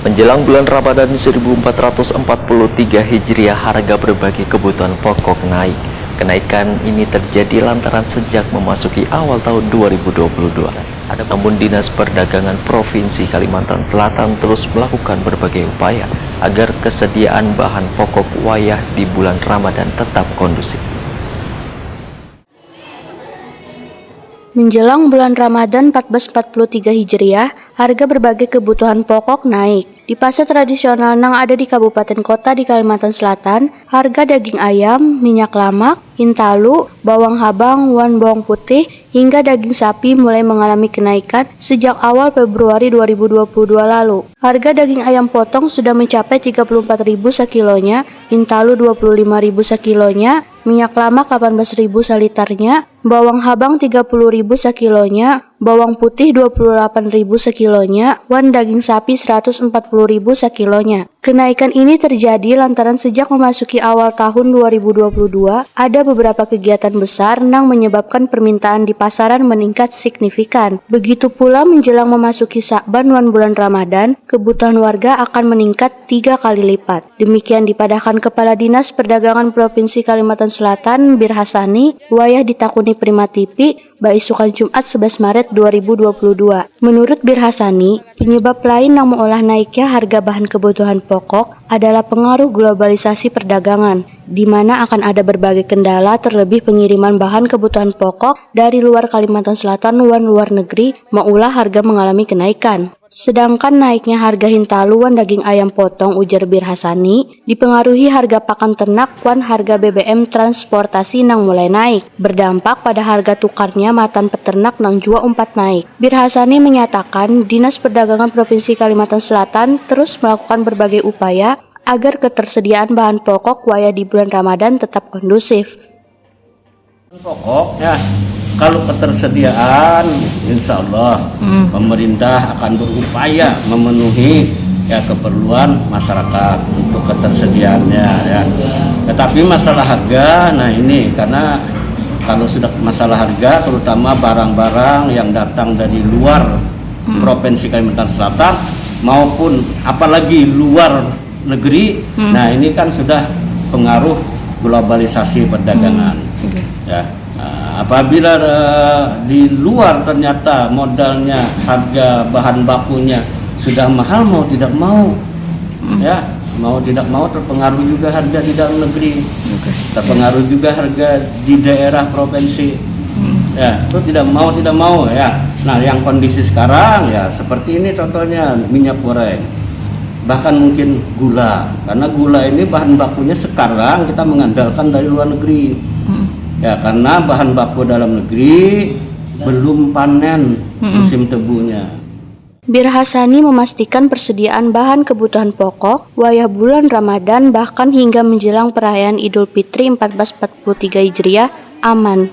Menjelang bulan Ramadan 1443 Hijriah, harga berbagai kebutuhan pokok naik. Kenaikan ini terjadi lantaran sejak memasuki awal tahun 2022. Namun Dinas Perdagangan Provinsi Kalimantan Selatan terus melakukan berbagai upaya agar kesediaan bahan pokok wayah di bulan Ramadan tetap kondusif. Menjelang bulan Ramadan 1443 Hijriah, harga berbagai kebutuhan pokok naik. Di pasar tradisional yang ada di kabupaten kota di Kalimantan Selatan, harga daging ayam, minyak lamak, hintalu, bawang habang, wan bawang putih, hingga daging sapi mulai mengalami kenaikan sejak awal Februari 2022 lalu. Harga daging ayam potong sudah mencapai 34.000 sekilonya, hintalu 25.000 sekilonya, minyak lamak 18.000 seliternya, bawang habang 30.000 sekilonya, bawang putih 28.000 sekilonya, wan daging sapi 140.000 sekilonya. Kenaikan ini terjadi lantaran sejak memasuki awal tahun 2022, ada beberapa kegiatan besar yang menyebabkan permintaan di pasaran meningkat signifikan. Begitu pula menjelang memasuki Sya'ban wan bulan Ramadan, kebutuhan warga akan meningkat 3 kali lipat. Demikian dipadahkan Kepala Dinas Perdagangan Provinsi Kalimantan Selatan Bir Hasani, wayah ditakuni Prima TV, Baisukan Jumat 11 Maret 2022. Menurut Bir Hasani, penyebab lain yang mengolah naiknya harga bahan kebutuhan pokok adalah pengaruh globalisasi perdagangan, di mana akan ada berbagai kendala terlebih pengiriman bahan kebutuhan pokok dari luar Kalimantan Selatan wan luar negeri mengulah harga mengalami kenaikan. Sedangkan naiknya harga hintalu wan daging ayam potong, ujar Bir Hasani, dipengaruhi harga pakan ternak wan harga BBM transportasi yang mulai naik, berdampak pada harga tukarnya matan peternak nang jua umpat naik. Bir Hasani menyatakan Dinas Perdagangan Provinsi Kalimantan Selatan terus melakukan berbagai upaya agar ketersediaan bahan pokok wayah di bulan Ramadan tetap kondusif. Pokok ya, kalau ketersediaan insya Allah pemerintah akan berupaya memenuhi ya keperluan masyarakat untuk ketersediaannya ya. Tetapi masalah harga, nah ini karena kalau sudah masalah harga, terutama barang-barang yang datang dari luar Provinsi Kalimantan Selatan maupun apalagi luar negeri, nah ini kan sudah pengaruh globalisasi perdagangan. Ya, apabila di luar ternyata modalnya harga bahan bakunya sudah mahal, mau tidak mau, ya mau tidak mau terpengaruh juga harga di dalam negeri, terpengaruh juga harga di daerah provinsi. Ya, itu tidak mau ya. Nah, yang kondisi sekarang ya seperti ini contohnya minyak goreng. Bahkan mungkin gula, karena gula ini bahan bakunya sekarang kita mengandalkan dari luar negeri. Ya, karena bahan baku dalam negeri belum panen musim tebunya. Bir Hasani memastikan persediaan bahan kebutuhan pokok wayah bulan Ramadan bahkan hingga menjelang perayaan Idul Fitri 1443 Hijriah aman.